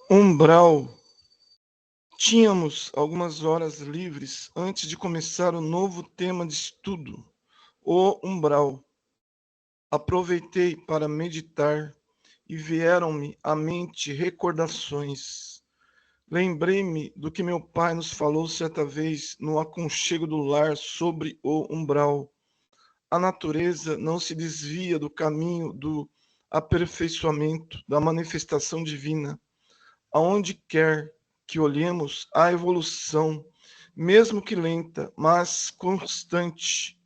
Umbral. Tínhamos algumas horas livres antes de começar o novo tema de estudo, o umbral. Aproveitei para meditar e vieram-me à mente recordações. Lembrei-me do que meu pai nos falou certa vez no aconchego do lar sobre o umbral. A natureza não se desvia do caminho do aperfeiçoamento, da manifestação divina. Aonde quer que olhemos, há evolução, mesmo que lenta, mas constante.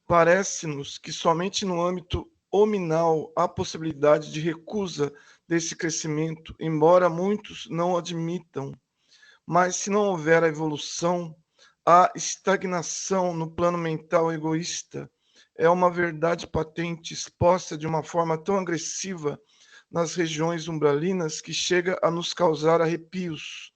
Parece-nos que somente no âmbito hominal há possibilidade de recusa desse crescimento, embora muitos não admitam. Mas se não houver a evolução, há estagnação no plano mental egoísta. É uma verdade patente exposta de uma forma tão agressiva nas regiões umbralinas que chega a nos causar arrepios.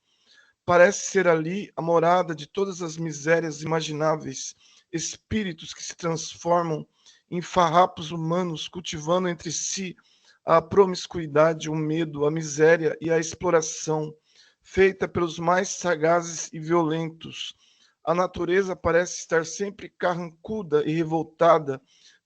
Parece ser ali a morada de todas as misérias imagináveis, espíritos que se transformam em farrapos humanos, cultivando entre si a promiscuidade, o medo, a miséria e a exploração, feita pelos mais sagazes e violentos. A natureza parece estar sempre carrancuda e revoltada,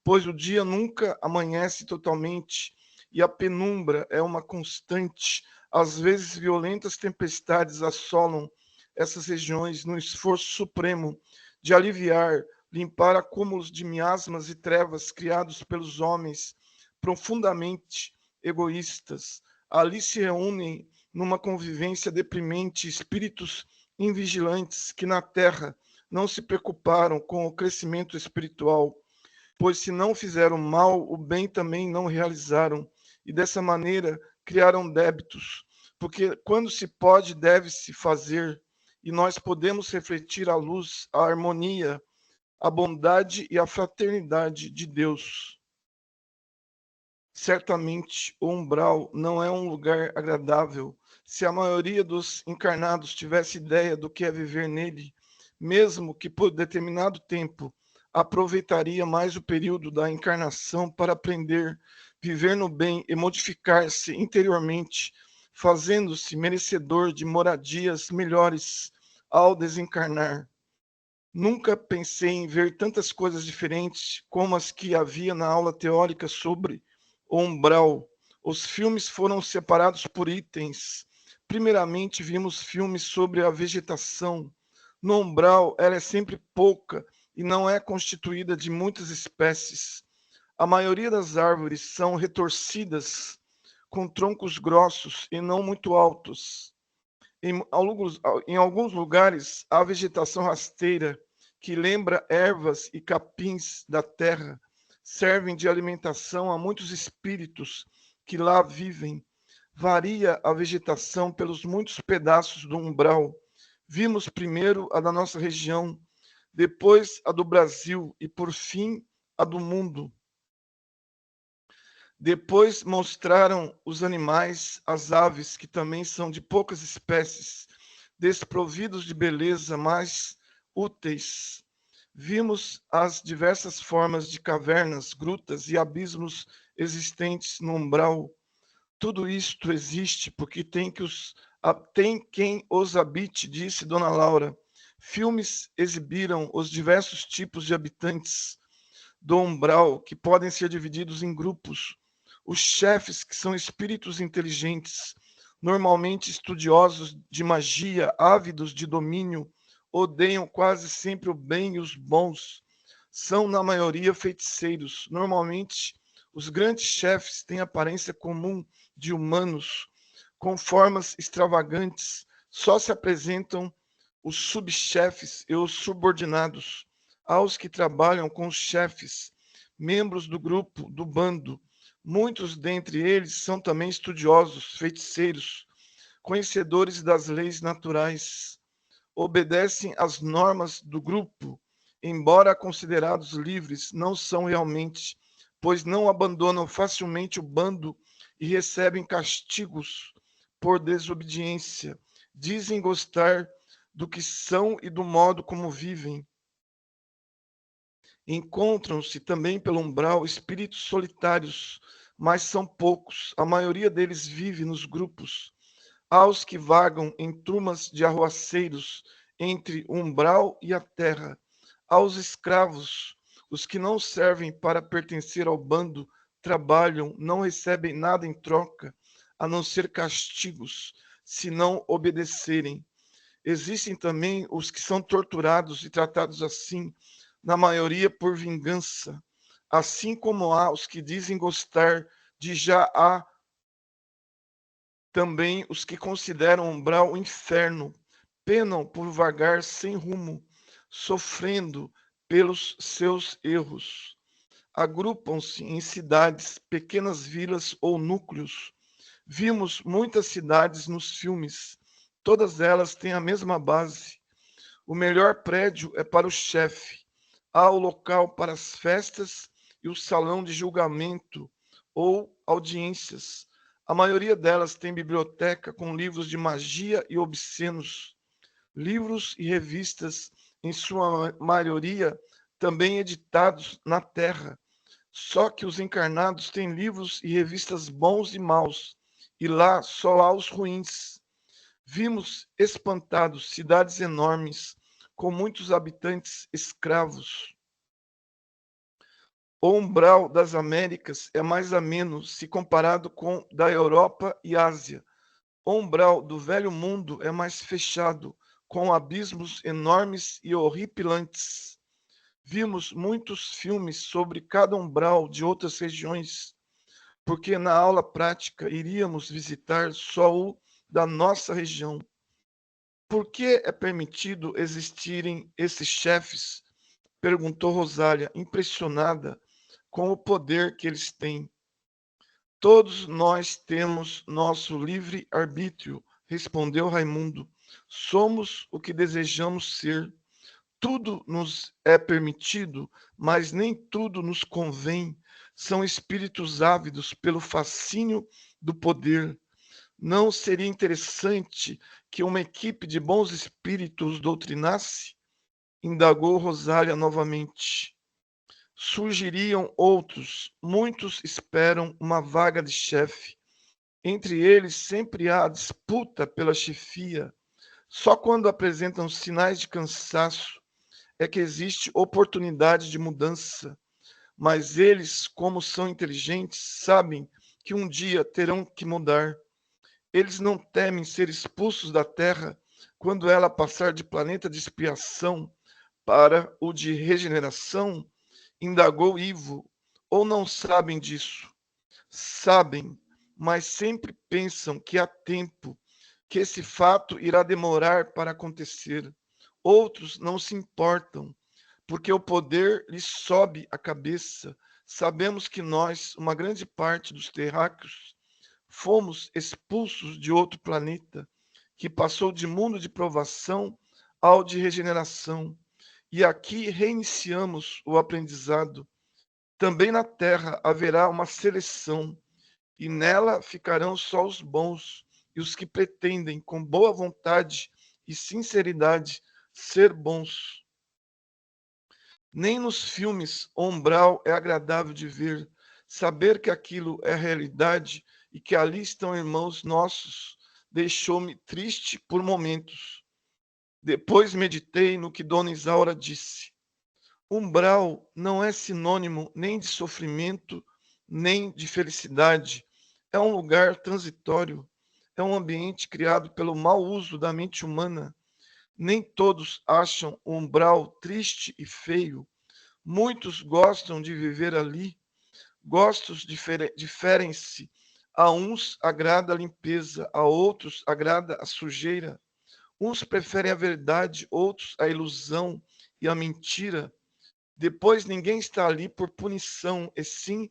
pois o dia nunca amanhece totalmente e a penumbra é uma constante. Às vezes, violentas tempestades assolam essas regiões no esforço supremo de aliviar, limpar acúmulos de miasmas e trevas criados pelos homens profundamente egoístas. Ali se reúnem numa convivência deprimente espíritos invigilantes que na terra não se preocuparam com o crescimento espiritual, pois se não fizeram mal, o bem também não realizaram, e dessa maneira criaram débitos, porque quando se pode, deve-se fazer, e nós podemos refletir a luz, a harmonia, a bondade e a fraternidade de Deus. Certamente o umbral não é um lugar agradável. Se a maioria dos encarnados tivesse ideia do que é viver nele, mesmo que por determinado tempo, aproveitaria mais o período da encarnação para aprender, viver no bem e modificar-se interiormente, fazendo-se merecedor de moradias melhores ao desencarnar. Nunca pensei em ver tantas coisas diferentes como as que havia na aula teórica sobre o umbral. Os filmes foram separados por itens. Primeiramente, vimos filmes sobre a vegetação. No umbral, ela é sempre pouca e não é constituída de muitas espécies. A maioria das árvores são retorcidas, com troncos grossos e não muito altos. Em alguns lugares, há vegetação rasteira, que lembra ervas e capins da terra, servem de alimentação a muitos espíritos que lá vivem. Varia a vegetação pelos muitos pedaços do umbral. Vimos primeiro a da nossa região, depois a do Brasil e, por fim, a do mundo. Depois mostraram os animais, as aves, que também são de poucas espécies, desprovidos de beleza, mas úteis. Vimos as diversas formas de cavernas, grutas e abismos existentes no umbral. Tudo isto existe porque tem quem os habite, disse Dona Laura. Filmes exibiram os diversos tipos de habitantes do umbral, que podem ser divididos em grupos. Os chefes, que são espíritos inteligentes, normalmente estudiosos de magia, ávidos de domínio, odeiam quase sempre o bem e os bons. São, na maioria, feiticeiros. Normalmente, os grandes chefes têm aparência comum de humanos, com formas extravagantes. Só se apresentam os subchefes e os subordinados aos que trabalham com os chefes, membros do grupo, do bando. Muitos dentre eles são também estudiosos, feiticeiros, conhecedores das leis naturais, obedecem às normas do grupo, embora considerados livres, não são realmente, pois não abandonam facilmente o bando e recebem castigos por desobediência. Dizem gostar do que são e do modo como vivem. Encontram-se também pelo umbral espíritos solitários, mas são poucos. A maioria deles vive nos grupos. aos que vagam em turmas de arruaceiros entre o umbral e a terra, aos escravos, os que não servem para pertencer ao bando, trabalham, não recebem nada em troca, a não ser castigos, se não obedecerem. Existem também os que são torturados e tratados assim, na maioria por vingança, assim como há os que dizem gostar de já há também os que consideram o umbral o inferno, penam por vagar sem rumo, sofrendo pelos seus erros. Agrupam-se em cidades, pequenas vilas ou núcleos. Vimos muitas cidades nos filmes. Todas elas têm a mesma base. O melhor prédio é para o chefe. Há o local para as festas e o salão de julgamento ou audiências. A maioria delas tem biblioteca com livros de magia e obscenos, livros e revistas, em sua maioria também editados na terra. Só que os encarnados têm livros e revistas bons e maus, e lá só há os ruins. Vimos espantados cidades enormes, com muitos habitantes escravos. O umbral das Américas é mais ameno se comparado com o da Europa e Ásia. O umbral do velho mundo é mais fechado, com abismos enormes e horripilantes. Vimos muitos filmes sobre cada umbral de outras regiões, porque na aula prática iríamos visitar só o da nossa região. Por que é permitido existirem esses chefes? Perguntou Rosália, impressionada com o poder que eles têm. Todos nós temos nosso livre arbítrio, respondeu Raimundo. Somos o que desejamos ser. Tudo nos é permitido, mas nem tudo nos convém. São espíritos ávidos pelo fascínio do poder. Não seria interessante que uma equipe de bons espíritos doutrinasse? Indagou Rosália novamente. Surgiriam outros, muitos esperam uma vaga de chefe. Entre eles sempre há disputa pela chefia. Só quando apresentam sinais de cansaço é que existe oportunidade de mudança. Mas eles, como são inteligentes, sabem que um dia terão que mudar. Eles não temem ser expulsos da Terra quando ela passar de planeta de expiação para o de regeneração? Indagou Ivo. Ou não sabem disso? Sabem, mas sempre pensam que há tempo, que esse fato irá demorar para acontecer. Outros não se importam, porque o poder lhes sobe a cabeça. Sabemos que nós, uma grande parte dos terráqueos, fomos expulsos de outro planeta, que passou de mundo de provação ao de regeneração. E aqui reiniciamos o aprendizado. Também na Terra haverá uma seleção, e nela ficarão só os bons e os que pretendem, com boa vontade e sinceridade, ser bons. Nem nos filmes o umbral é agradável de ver. Saber que aquilo é realidade e que ali estão irmãos nossos deixou-me triste por momentos. Depois meditei no que Dona Isaura disse. Umbral não é sinônimo nem de sofrimento, nem de felicidade. É um lugar transitório. É um ambiente criado pelo mau uso da mente humana. Nem todos acham o umbral triste e feio. Muitos gostam de viver ali. Gostos diferem-se. A uns agrada a limpeza, a outros agrada a sujeira. Uns preferem a verdade, outros a ilusão e a mentira. Depois, ninguém está ali por punição, e sim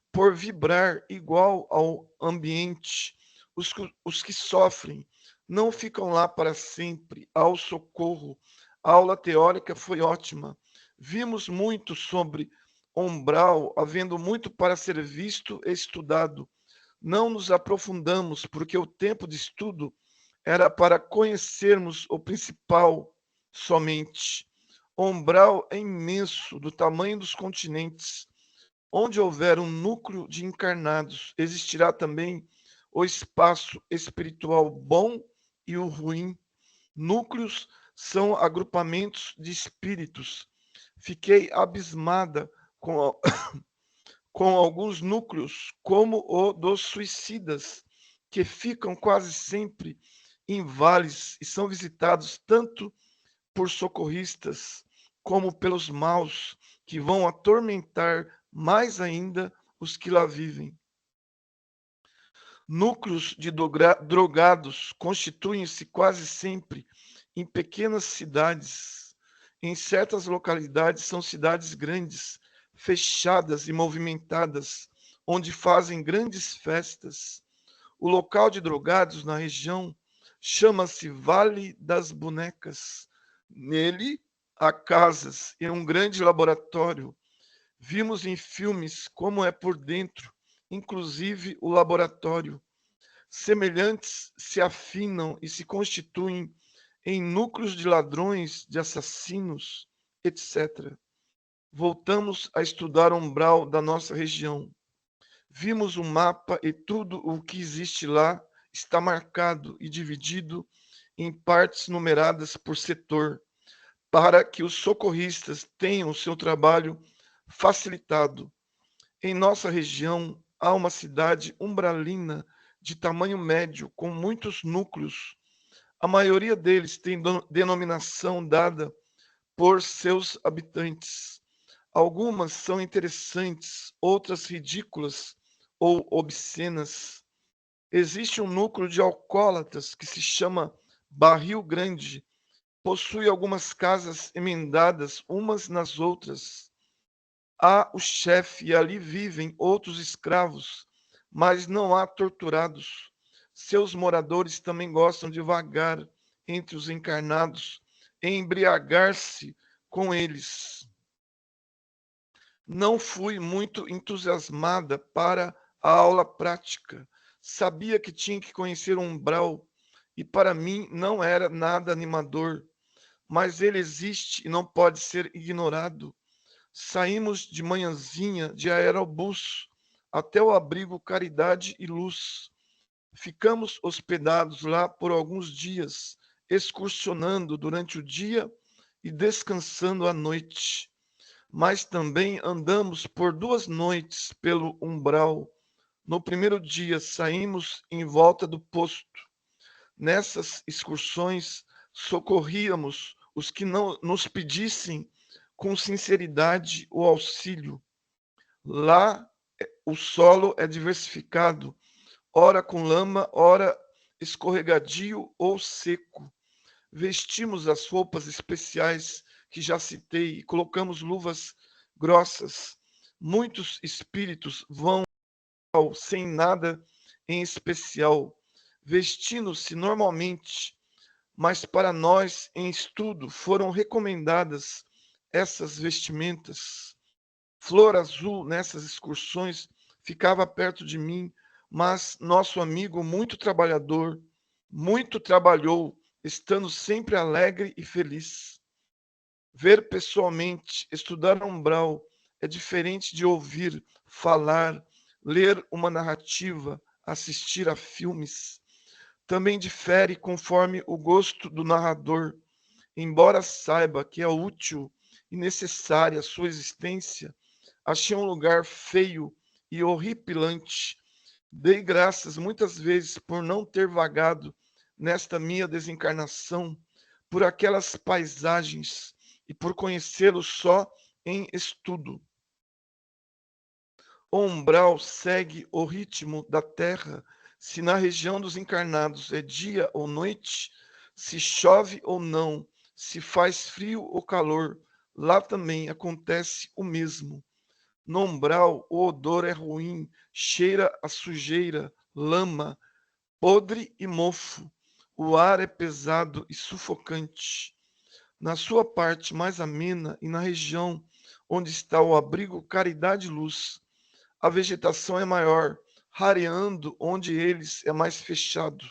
por vibrar igual ao ambiente. Os que sofrem não ficam lá para sempre. Ao socorro. A aula teórica foi ótima. Vimos muito sobre umbral, havendo muito para ser visto e estudado. Não nos aprofundamos, porque o tempo de estudo era para conhecermos o principal somente. O umbral é imenso, do tamanho dos continentes. Onde houver um núcleo de encarnados, existirá também o espaço espiritual bom e o ruim. Núcleos são agrupamentos de espíritos. Fiquei abismada com, com alguns núcleos, como o dos suicidas, que ficam quase sempre em vales e são visitados tanto por socorristas como pelos maus, que vão atormentar mais ainda os que lá vivem. Núcleos de drogados constituem-se quase sempre em pequenas cidades. Em certas localidades são cidades grandes, fechadas e movimentadas, onde fazem grandes festas. O local de drogados na região chama-se Vale das Bonecas. Nele há casas e um grande laboratório. Vimos em filmes como é por dentro, inclusive o laboratório. Semelhantes se afinam e se constituem em núcleos de ladrões, de assassinos, etc. Voltamos a estudar o umbral da nossa região. Vimos o mapa e tudo o que existe lá está marcado e dividido em partes numeradas por setor, para que os socorristas tenham o seu trabalho facilitado. Em nossa região há uma cidade umbralina de tamanho médio, com muitos núcleos. A maioria deles tem denominação dada por seus habitantes. Algumas são interessantes, outras ridículas ou obscenas. Existe um núcleo de alcoólatras que se chama Barril Grande. Possui algumas casas emendadas umas nas outras. Há o chefe e ali vivem outros escravos, mas não há torturados. Seus moradores também gostam de vagar entre os encarnados e embriagar-se com eles. Não fui muito entusiasmada para a aula prática. Sabia que tinha que conhecer o umbral e para mim não era nada animador, mas ele existe e não pode ser ignorado. Saímos de manhãzinha de aerobus até o abrigo Caridade e Luz. Ficamos hospedados lá por alguns dias, excursionando durante o dia e descansando à noite. Mas também andamos por 2 noites pelo umbral. No primeiro dia saímos em volta do posto. Nessas excursões socorríamos os que não nos pedissem com sinceridade o auxílio. Lá o solo é diversificado, ora com lama, ora escorregadio ou seco. Vestimos as roupas especiais que já citei e colocamos luvas grossas. Muitos espíritos vão sem nada em especial, vestindo-se normalmente, mas para nós em estudo foram recomendadas essas vestimentas. Flor Azul, nessas excursões, ficava perto de mim, mas nosso amigo muito trabalhador, muito trabalhou, estando sempre alegre e feliz. Ver pessoalmente, estudar umbral, é diferente de ouvir, falar, ler uma narrativa, assistir a filmes. Também difere conforme o gosto do narrador. Embora saiba que é útil e necessária a sua existência, achei um lugar feio e horripilante. Dei graças muitas vezes por não ter vagado nesta minha desencarnação por aquelas paisagens e por conhecê-lo só em estudo. O umbral segue o ritmo da terra. Se na região dos encarnados é dia ou noite, se chove ou não, se faz frio ou calor, lá também acontece o mesmo. No umbral, o odor é ruim, cheira a sujeira, lama, podre e mofo. O ar é pesado e sufocante. Na sua parte mais amena e na região onde está o abrigo Caridade e Luz, a vegetação é maior, rareando onde eles é mais fechado.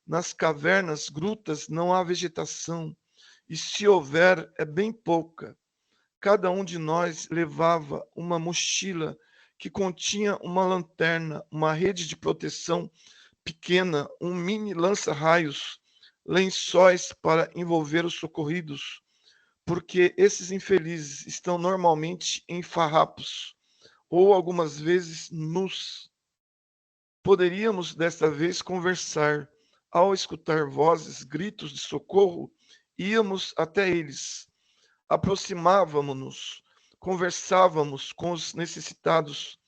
Nas cavernas, grutas, não há vegetação, e se houver, é bem pouca. Cada um de nós levava uma mochila que continha uma lanterna, uma rede de proteção pequena, um mini lança-raios, lençóis para envolver os socorridos, porque esses infelizes estão normalmente em farrapos, ou algumas vezes nus. Poderíamos desta vez conversar. Ao escutar vozes, gritos de socorro, íamos até eles. Aproximávamos-nos, conversávamos com os necessitados,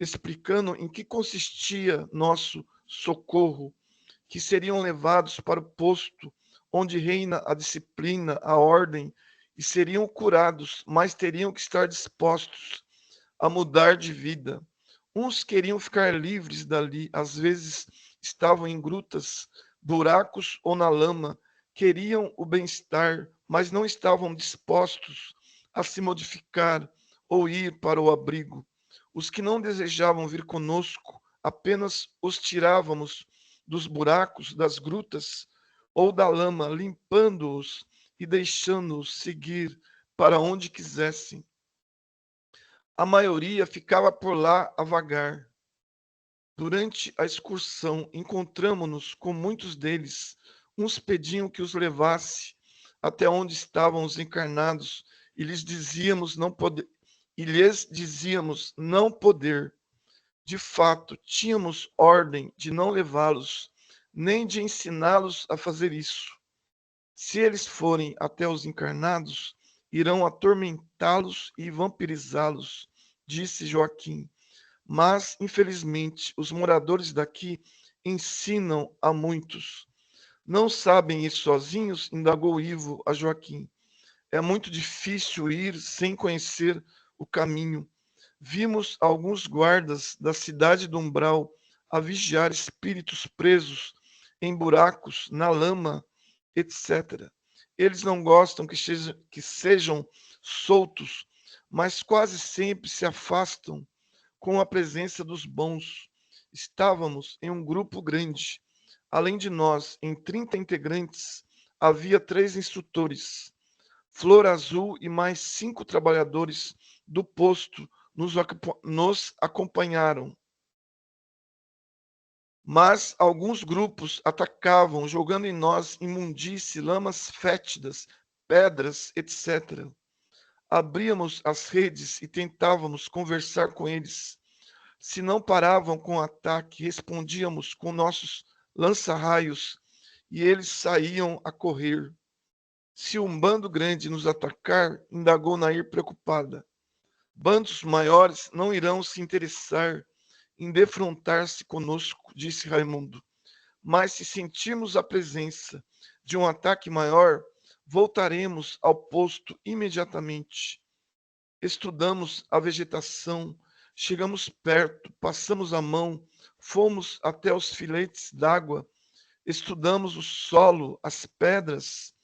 explicando em que consistia nosso socorro, que seriam levados para o posto onde reina a disciplina, a ordem, e seriam curados, mas teriam que estar dispostos a mudar de vida. Uns queriam ficar livres dali, às vezes estavam em grutas, buracos ou na lama, queriam o bem-estar, mas não estavam dispostos a se modificar ou ir para o abrigo. Os que não desejavam vir conosco, apenas os tirávamos dos buracos, das grutas ou da lama, limpando-os e deixando-os seguir para onde quisessem. A maioria ficava por lá a vagar. Durante a excursão, encontramo-nos com muitos deles. Uns pediam que os levasse até onde estavam os encarnados e lhes dizíamos não poder, não poder. De fato, tínhamos ordem de não levá-los, nem de ensiná-los a fazer isso. Se eles forem até os encarnados, irão atormentá-los e vampirizá-los, disse Joaquim. Mas, infelizmente, os moradores daqui ensinam a muitos. Não sabem ir sozinhos? Indagou Ivo a Joaquim. É muito difícil ir sem conhecer o caminho. Vimos alguns guardas da cidade do Umbral a vigiar espíritos presos em buracos, na lama, etc. Eles não gostam que sejam soltos, mas quase sempre se afastam com a presença dos bons. Estávamos em um grupo grande. Além de nós, em 30 integrantes, havia 3 instrutores. Flor Azul e mais 5 trabalhadores do posto nos acompanharam. Mas alguns grupos atacavam, jogando em nós imundície, lamas fétidas, pedras, etc. Abríamos as redes e tentávamos conversar com eles. Se não paravam com o ataque, respondíamos com nossos lança-raios e eles saíam a correr. Se um bando grande nos atacar, indagou Nair preocupada. Bandos maiores não irão se interessar em defrontar-se conosco, disse Raimundo. Mas se sentirmos a presença de um ataque maior, voltaremos ao posto imediatamente. Estudamos a vegetação, chegamos perto, passamos a mão, fomos até os filetes d'água, estudamos o solo, as pedras.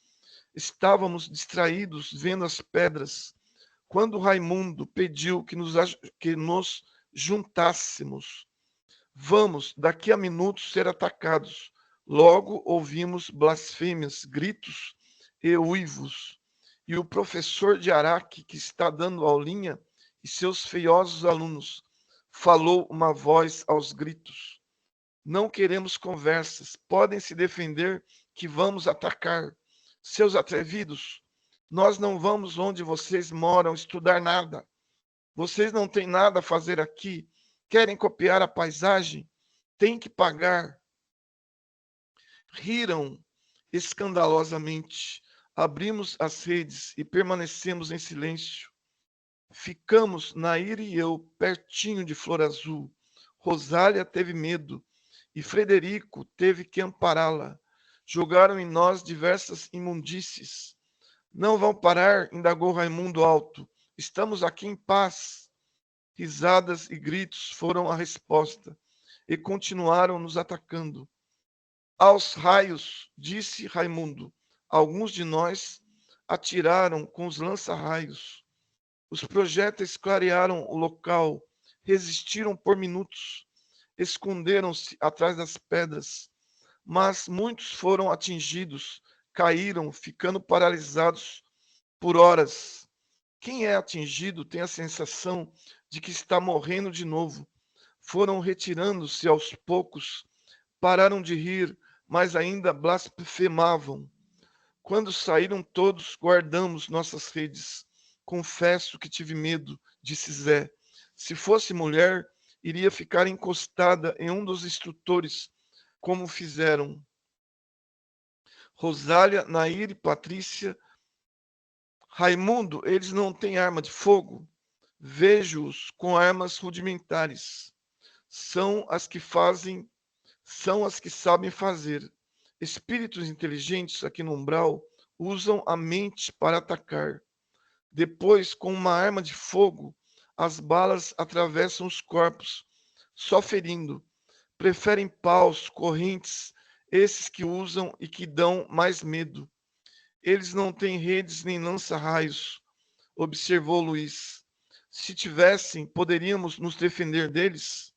Estávamos distraídos vendo as pedras, quando Raimundo pediu que nos juntássemos. Vamos, daqui a minutos, ser atacados. Logo ouvimos blasfêmias, gritos e uivos. E o professor de Araque, que está dando aulinha, e seus feiosos alunos, falou uma voz aos gritos. Não queremos conversas. Podem se defender que vamos atacar. Seus atrevidos, nós não vamos onde vocês moram estudar nada. Vocês não têm nada a fazer aqui. Querem copiar a paisagem? Tem que pagar. Riram escandalosamente. Abrimos as redes e permanecemos em silêncio. Ficamos, Nair e eu, pertinho de Flor Azul. Rosália teve medo e Frederico teve que ampará-la. Jogaram em nós diversas imundícies. Não vão parar, indagou Raimundo alto. Estamos aqui em paz. Risadas e gritos foram a resposta, e continuaram nos atacando. Aos raios, disse Raimundo. Alguns de nós atiraram com os lança-raios. Os projéteis clarearam o local, resistiram por minutos, esconderam-se atrás das pedras, mas muitos foram atingidos, caíram, ficando paralisados por horas. Quem é atingido tem a sensação de que está morrendo de novo. Foram retirando-se aos poucos Pararam de rir, mas ainda blasfemavam. Quando saíram todos, guardamos nossas redes. Confesso que tive medo, disse Zé. Se fosse mulher, iria ficar encostada em um dos instrutores, como fizeram Rosália, Nair e Patrícia. Raimundo, eles não têm arma de fogo? Vejo-os com armas rudimentares. São as que fazem, são as que sabem fazer. Espíritos inteligentes aqui no umbral usam a mente para atacar. Depois, com uma arma de fogo, as balas atravessam os corpos, só ferindo. Preferem paus, correntes, esses que usam e que dão mais medo. Eles não têm redes nem lança-raios, observou Luiz. Se tivessem, poderíamos nos defender deles?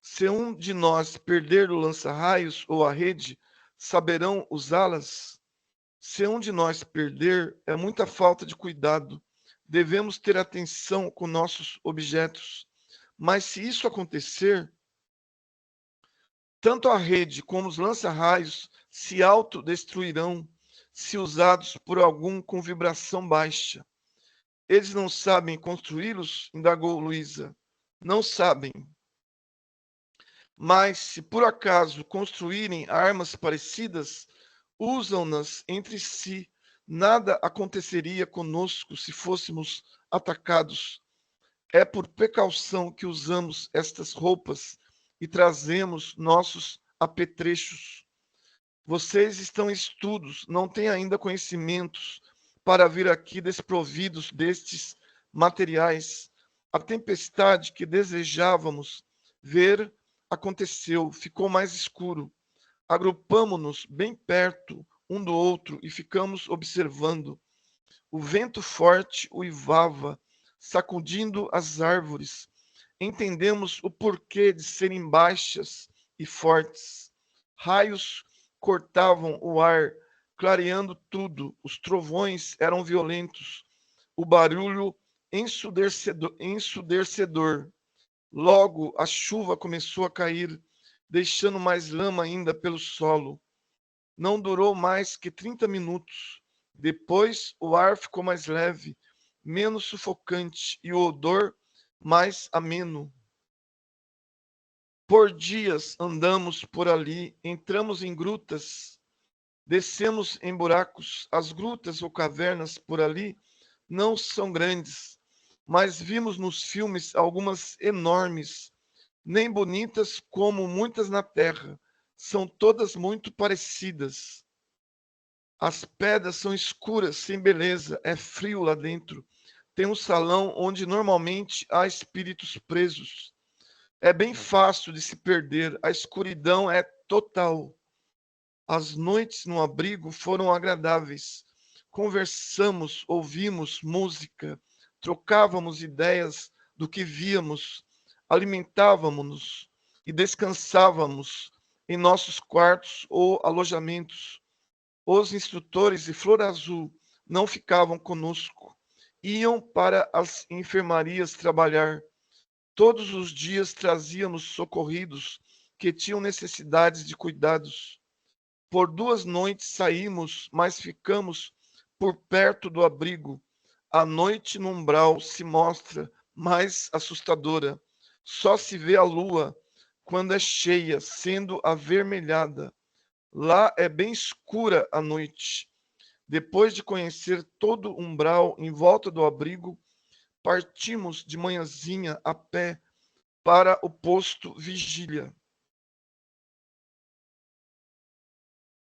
Se um de nós perder o lança-raios ou a rede, saberão usá-las? Se um de nós perder, é muita falta de cuidado. Devemos ter atenção com nossos objetos. Mas se isso acontecer, tanto a rede como os lança-raios se autodestruirão se usados por algum com vibração baixa. Eles não sabem construí-los? Indagou Luísa. Não sabem. Mas, se por acaso construírem armas parecidas, usam-nas entre si. Nada aconteceria conosco se fôssemos atacados. É por precaução que usamos estas roupas e trazemos nossos apetrechos. Vocês estão em estudos, não têm ainda conhecimentos para vir aqui desprovidos destes materiais. A tempestade que desejávamos ver aconteceu, ficou mais escuro. Agrupamo-nos bem perto um do outro e ficamos observando. O vento forte uivava, sacudindo as árvores. Entendemos o porquê de serem baixas e fortes. Raios cortavam o ar, clareando tudo. Os trovões eram violentos. O barulho ensurdecedor. Logo, a chuva começou a cair, deixando mais lama ainda pelo solo. Não durou mais que 30 minutos. Depois, o ar ficou mais leve, menos sufocante e o odor mais ameno. Por dias andamos por ali, entramos em grutas, descemos em buracos. As grutas ou cavernas por ali não são grandes, mas vimos nos filmes algumas enormes, nem bonitas como muitas na Terra. São todas muito parecidas. As pedras são escuras, sem beleza, é frio lá dentro. Tem um salão onde normalmente há espíritos presos. É bem fácil de se perder, a escuridão é total. As noites no abrigo foram agradáveis. Conversamos, ouvimos música, trocávamos ideias do que víamos, alimentávamos-nos e descansávamos em nossos quartos ou alojamentos. Os instrutores de Flor Azul não ficavam conosco, iam para as enfermarias trabalhar. Todos os dias trazíamos socorridos que tinham necessidades de cuidados. Por 2 noites saímos, mas ficamos por perto do abrigo. A noite no umbral se mostra mais assustadora. Só se vê a lua quando é cheia, sendo avermelhada. Lá é bem escura a noite. Depois de conhecer todo o umbral em volta do abrigo, partimos de manhãzinha a pé para o posto Vigília.